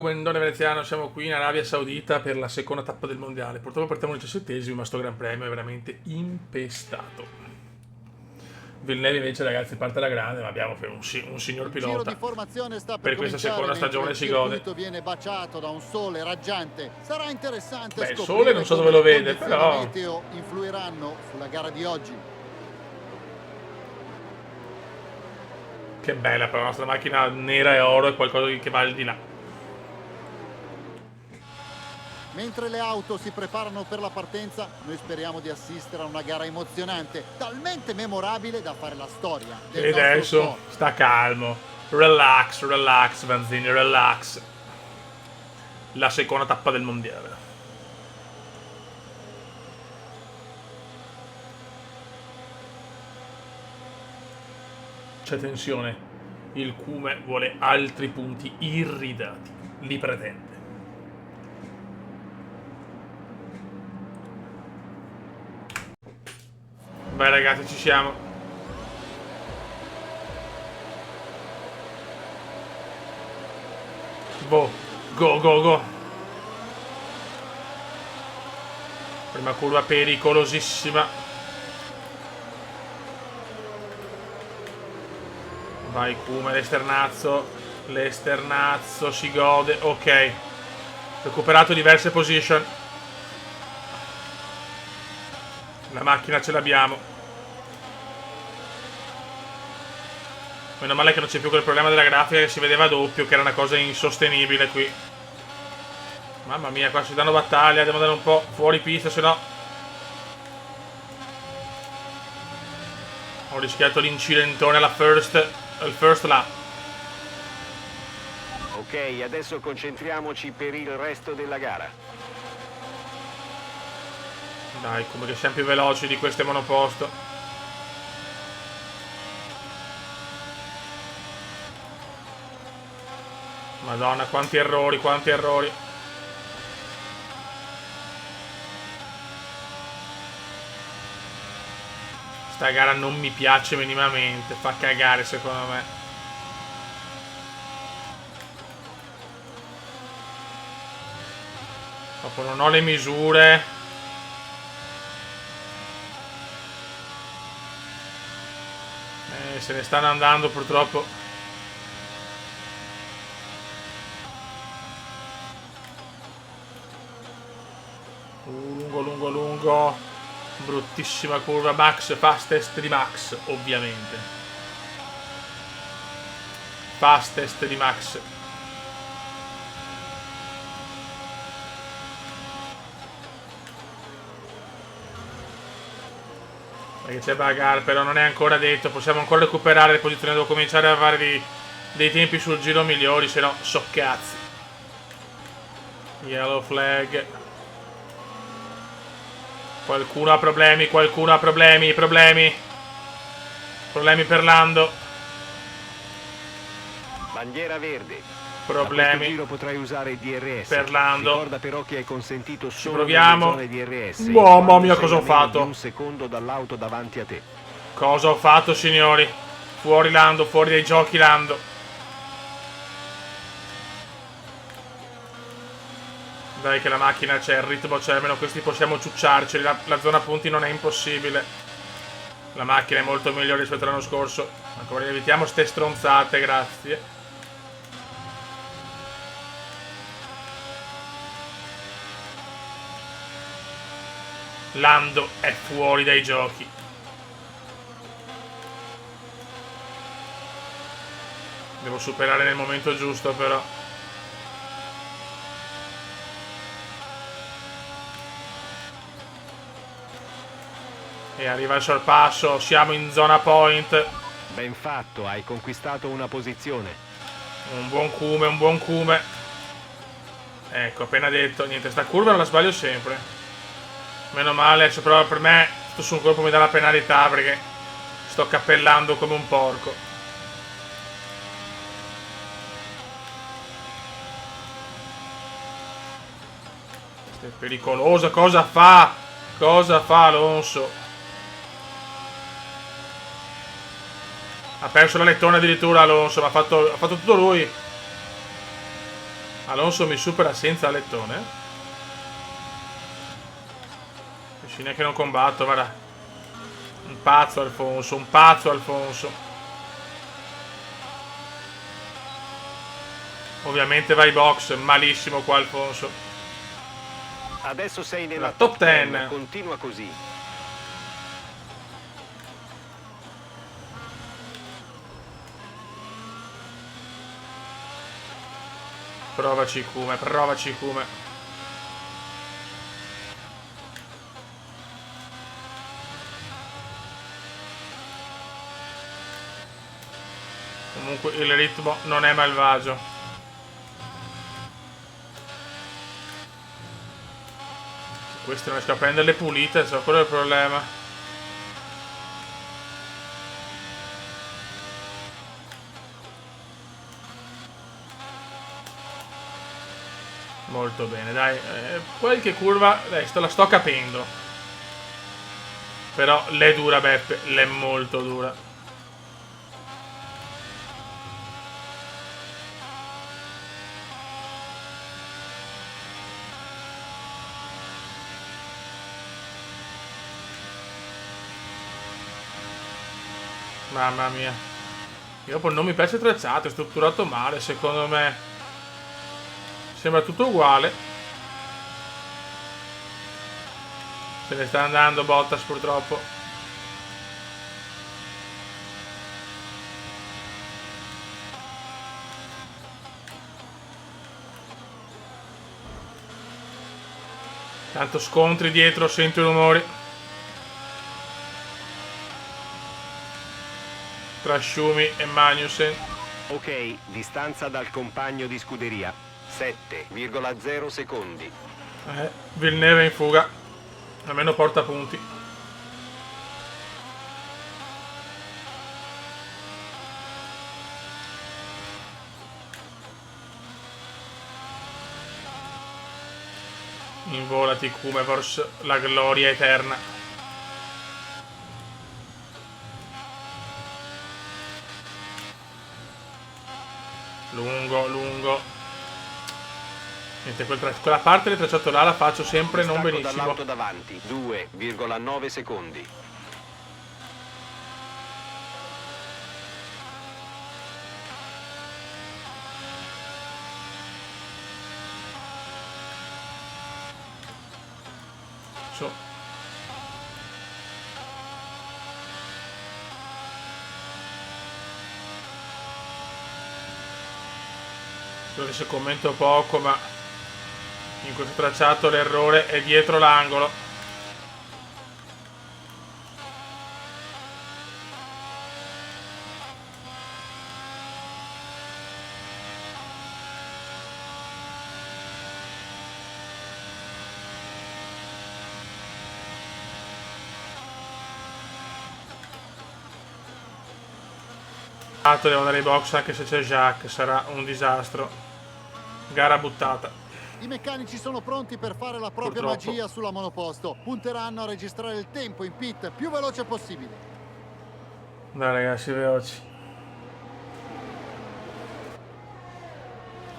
Guendone veneziano, siamo qui in Arabia Saudita per la seconda tappa del mondiale. Purtroppo partiamo il 17esimo, ma sto Gran Premio è veramente impestato. Villeneuve invece, ragazzi, parte alla grande, ma abbiamo un signor Il giro pilota. di formazione sta per Per questa cominciare seconda mentre stagione il si gode. circuito viene baciato da un sole raggiante. Sarà interessante Beh, il sole non scoprire so come dove lo le vede, condizioni però meteo influiranno sulla gara di oggi. che bella, però la nostra macchina nera e oro è qualcosa che va al di là. Mentre le auto si preparano per la partenza, noi speriamo di assistere a una gara emozionante, talmente memorabile da fare la storia del E nostro adesso sport. sta calmo. Relax, relax, Vanzini, relax. La seconda tappa del mondiale. C'è tensione. Il Cume vuole altri punti irridati. Li pretende. Vai ragazzi, ci siamo. Boh. Go, go, go. Prima curva pericolosissima. Vai Cume, l'esternazzo. L'esternazzo si gode. Ok. Recuperato diverse position. La macchina ce l'abbiamo. Meno male che non c'è più quel problema della grafica che si vedeva a doppio, che era una cosa insostenibile qui. Mamma mia, qua si danno battaglia, devo andare un po' fuori pista, se no ho rischiato l'incidentone al first lap. Ok, adesso concentriamoci per il resto della gara. Dai, come che siamo più veloci di queste monoposto. Madonna, quanti errori, quanti errori. Sta gara non mi piace minimamente, fa cagare secondo me. Dopo non ho le misure. Se ne stanno andando purtroppo. Lungo, lungo, lungo. Bruttissima curva. Max, fastest di Max, ovviamente. Fastest di Max. Perché c'è bagarre, però non è ancora detto. Possiamo ancora recuperare le posizioni. Devo cominciare a fare dei tempi sul giro migliori, se no so cazzi. Yellow flag. Qualcuno ha problemi, qualcuno ha problemi, problemi. Problemi per Lando. Bandiera verde. Problemi. Da questo giro potrai usare il DRS. Per Lando. Ricorda però che è consentito solo proviamo. nelle zone DRS. Mamma mia, cosa ho Sei a meno fatto? di un secondo dall'auto davanti a te. Cosa ho fatto, signori? Fuori Lando, fuori dai giochi Lando. Dai che la macchina c'è, il ritmo c'è, almeno questi possiamo ciucciarci. La zona punti non è impossibile. La macchina è molto migliore rispetto all'anno scorso. Ancora evitiamo ste stronzate, grazie. Lando è fuori dai giochi. Devo superare nel momento giusto, però. E arriva il sorpasso, siamo in zona point. Ben fatto, hai conquistato una posizione. Un buon Cume, un buon Cume. Ecco, appena detto, niente, sta curva non la sbaglio sempre. Meno male, se però per me sto su un colpo mi dà la penalità perché sto cappellando come un porco. È pericolosa, cosa fa? Cosa fa Alonso? Ha perso la lettone addirittura Alonso, ma ha fatto tutto lui. Alonso mi supera senza alettone. Vicina che non combatto, guarda. Un pazzo Alfonso, un pazzo Alfonso. Ovviamente vai box, malissimo qua Alfonso. Adesso sei nella La top 10. Continua così. Provaci Come, provaci Come. Comunque il ritmo non è malvagio. Questi non riesco a prenderle pulite, so, quello è il problema. Molto bene, dai. Qualche curva, dai, la sto capendo. Però l'è dura, Beppe, l'è molto dura. Mamma mia. Io poi non mi piace il tracciato, è strutturato male, secondo me. Sembra tutto uguale. Se ne sta andando Bottas purtroppo. Tanto scontri dietro, sento i rumori. Tra Schumi e Magnussen. Ok, distanza dal compagno di scuderia. 7,0 secondi. Villeneuve in fuga. Almeno porta punti. Involati come verso la gloria eterna. Lungo, lungo. Niente, quella parte del tracciato là la faccio sempre non benissimo. Dall'auto davanti, 2,9 secondi. Su. Spero che se commento poco, ma in questo tracciato l'errore è dietro l'angolo. Devo andare ai box anche se c'è Jacques, sarà un disastro. Gara buttata. I meccanici sono pronti per fare la propria Purtroppo. magia sulla monoposto. Punteranno a registrare il tempo in pit più veloce possibile. Dai ragazzi, veloci.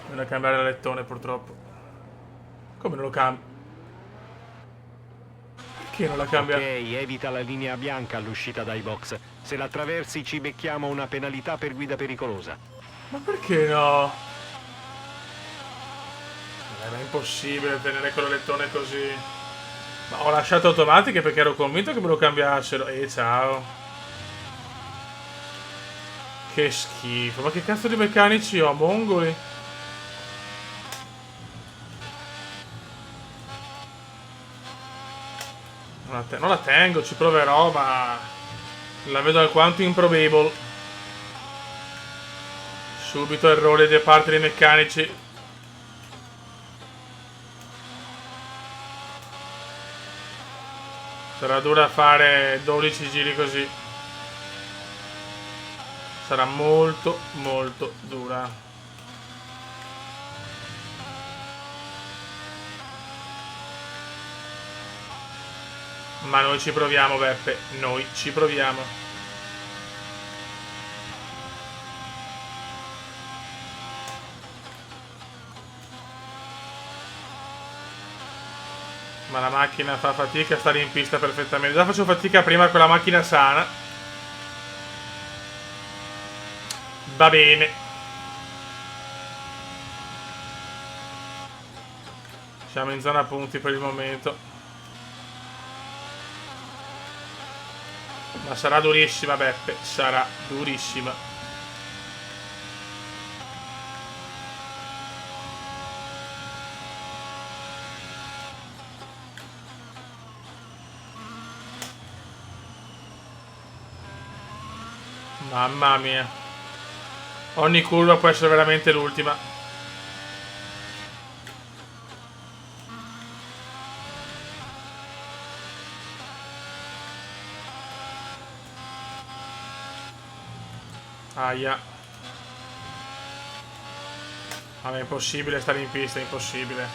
Bisogna cambiare il lettone purtroppo. Come non lo cambia? Perché non la cambia? Ok, evita la linea bianca all'uscita dai box. Se la attraversi ci becchiamo una penalità per guida pericolosa. Ma perché no? Era impossibile tenere quello lettone così. Ma ho lasciato automatiche perché ero convinto che me lo cambiassero. E ciao. Che schifo. Ma che cazzo di meccanici ho? Mongoli? Non la tengo, ci proverò, ma la vedo alquanto improbable. Subito errore da parte dei meccanici. Sarà dura fare 12 giri così. Sarà molto molto dura. Ma noi ci proviamo, Beppe. Noi ci proviamo. Ma la macchina fa fatica a stare in pista perfettamente. Già faccio fatica prima con la macchina sana. Va bene. Siamo in zona punti per il momento. Ma sarà durissima, Beppe. Sarà durissima. Mamma mia. Ogni curva può essere veramente l'ultima. Aia. Vabbè, è impossibile stare in pista, è impossibile.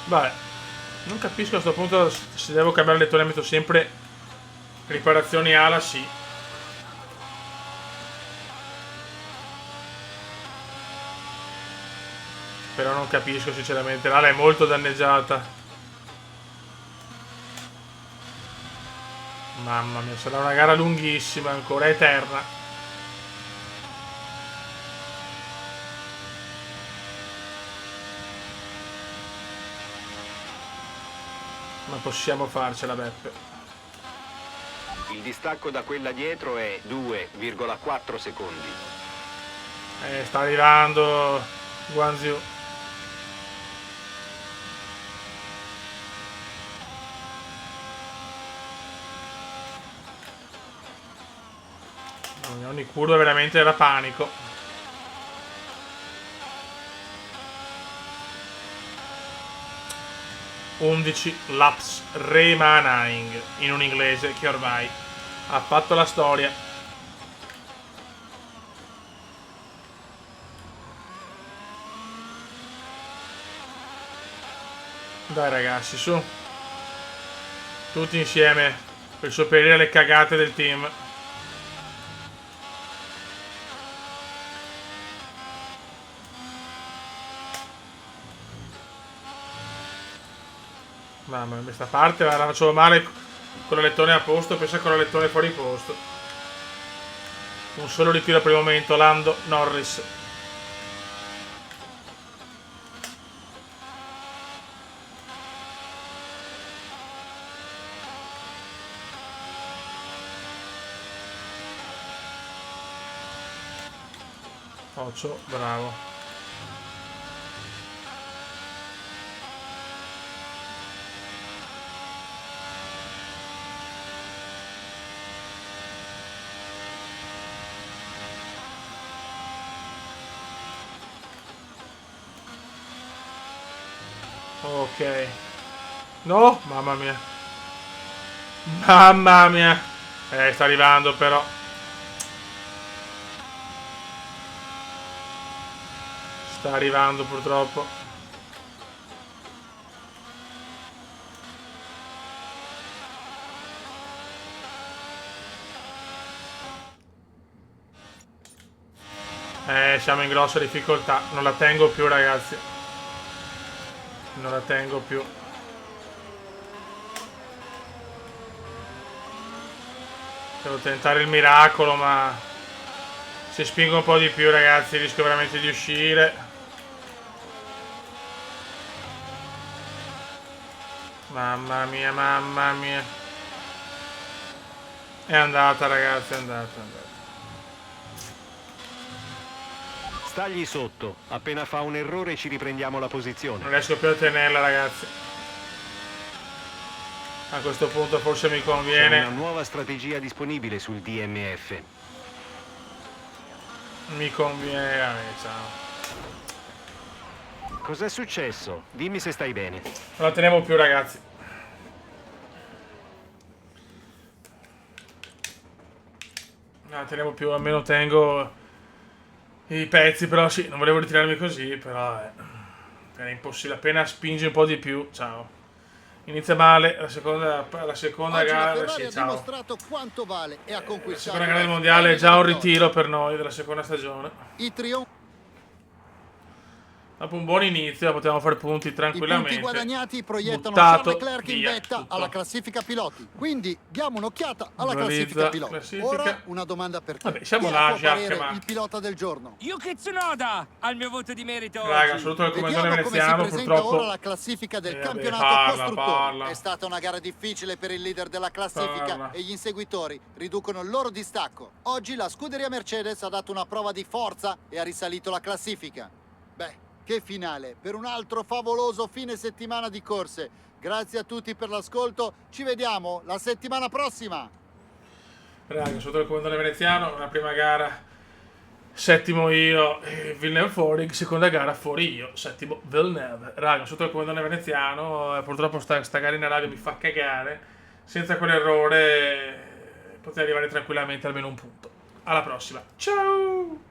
Vabbè. Non capisco a questo punto se devo cambiare lettore, metto sempre riparazioni ala, sì. Però non capisco sinceramente. L'ala è molto danneggiata. Mamma mia, sarà una gara lunghissima, ancora eterna. Ma possiamo farcela, Beppe. Il distacco da quella dietro è 2,4 secondi. Sta arrivando Guanziu. Ogni curva veramente era panico. "11 laps remaining" in un inglese che ormai ha fatto la storia. Dai ragazzi, su. Tutti insieme per sopperire alle cagate del team. Mamma mia, questa parte la facevo male con la lettone a posto, pensa con la lettone fuori posto. Un solo ritiro per il momento, Lando Norris. Occhio, bravo. Ok. No, mamma mia. Mamma mia. Sta arrivando però. Sta arrivando purtroppo. Siamo in grossa difficoltà. Non la tengo più, ragazzi. Non la tengo più. Devo tentare il miracolo, ma se spingo un po' di più, ragazzi, rischio veramente di uscire. Mamma mia, mamma mia. È andata, ragazzi, è andata. Stagli sotto. Appena fa un errore ci riprendiamo la posizione. Non riesco più a tenerla, ragazzi. A questo punto forse mi conviene. C'è una nuova strategia disponibile sul DMF. Mi conviene, ciao. Cos'è successo? Dimmi se stai bene. Non la tenevo più, ragazzi. Non la tenevo più, almeno tengo i pezzi, però sì, non volevo ritirarmi così, però era impossibile. Appena spingi un po' di più, ciao. Inizia male, la seconda gara, sì, ciao. Dimostrato quanto vale e ha La conquistato seconda gara del mondiale è già un ritiro per noi della seconda stagione. I trionfi. Questa è la prima volta che un pilota italiano vince un mondiale. Oggi la Ferrari ha dimostrato quanto vale e ha conquistato Seconda gara del mondiale è già un ritiro per noi della seconda stagione. I trionfi Dopo un buon inizio potevamo fare punti I tranquillamente. punti guadagnati proiettano Buttato Charles Leclerc in via vetta tutto. alla classifica piloti. Quindi diamo un'occhiata alla Visualizza classifica piloti. classifica. Ora una domanda per te. Vabbè, siamo Chi è, là, a tuo Jacques, parere, ma- il pilota del giorno? Yuki Tsunoda al mio voto di merito. Raga, oggi. saluto il comandante Vediamo come si veneziano, presenta purtroppo. ora la classifica del vabbè, campionato parla, costruttori. parla. È stata una gara difficile per il leader della classifica Parla. e gli inseguitori riducono il loro distacco. Oggi la scuderia Mercedes ha dato una prova di forza e ha risalito la classifica. Beh, che finale per un altro favoloso fine settimana di corse. Grazie a tutti per l'ascolto, ci vediamo la settimana prossima. Raga, sotto il comandante veneziano, la prima gara settimo io, Villeneuve fuori, seconda gara fuori io, settimo Villeneuve. Raga, sotto il comandante veneziano, purtroppo sta gara in radio mi fa cagare. Senza quell'errore potrei arrivare tranquillamente almeno un punto. Alla prossima, ciao!